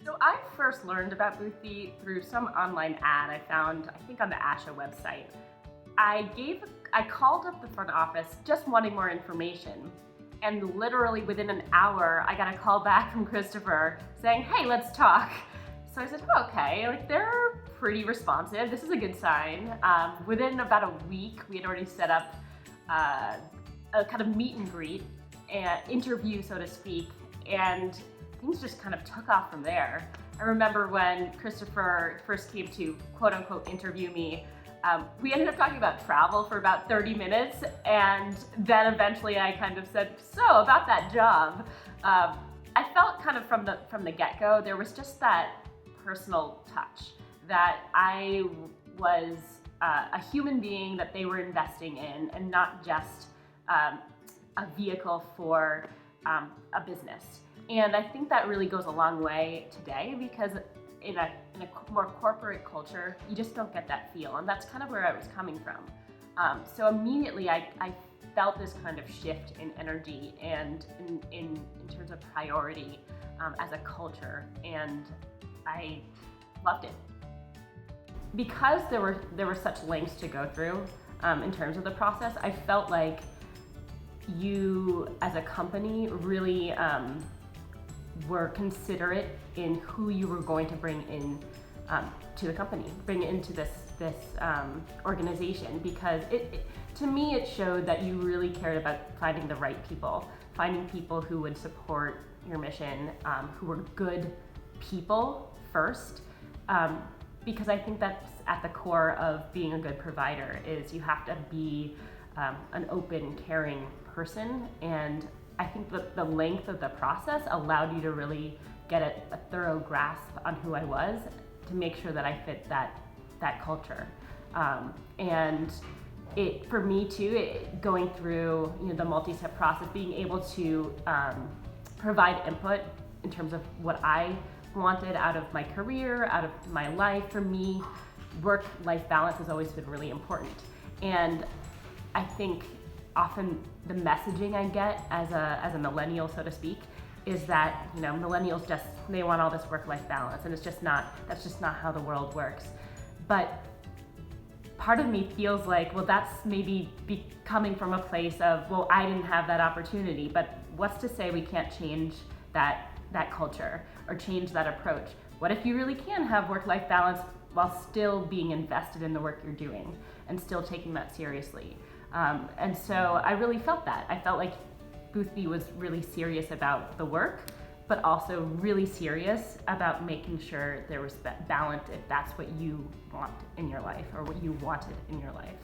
So I first learned about Boothby through some online ad I found, I think on the ASHA website. I gave, I called up the front office just wanting more information. And literally within an hour, I got a call back from Christopher saying, "Hey, let's talk." So I said, "Oh, okay, like they're pretty responsive. This is a good sign." Within about a week, we had already set up uh, a kind of meet and greet and interview, so to speak, and things just kind of took off from there. I remember when Christopher first came to quote unquote interview me, we ended up talking about travel for about 30 minutes, and then eventually I kind of said, "So about that job." I felt kind of from the get-go, there was just that personal touch that I was a human being that they were investing in, and not just a vehicle for a business. And I think that really goes a long way today, because in a more corporate culture, you just don't get that feel. And that's kind of where I was coming from. So immediately I felt this kind of shift in energy and in terms of priority as a culture. And I loved it. Because there were such lengths to go through in terms of the process, I felt like you as a company really were considerate in who you were going to bring in to the company, bring into this organization, because to me it showed that you really cared about finding the right people, finding people who would support your mission, who were good people first, because I think that's at the core of being a good provider, is you have to be an open, caring person. And I think that the length of the process allowed you to really get a thorough grasp on who I was, to make sure that I fit that culture. And it, for me too, going through the multi-step process, being able to provide input in terms of what I wanted out of my career, out of my life. For me, work-life balance has always been really important. And I think often the messaging I get as a millennial, so to speak, is that millennials they want all this work-life balance, and that's just not how the world works. But part of me feels like, well, that's maybe coming from a place of, well, I didn't have that opportunity. But what's to say we can't change that culture or change that approach? What if you really can have work-life balance while still being invested in the work you're doing and still taking that seriously? And so I really felt that. I felt like Boothby was really serious about the work, but also really serious about making sure there was that balance, if that's what you want in your life or what you wanted in your life.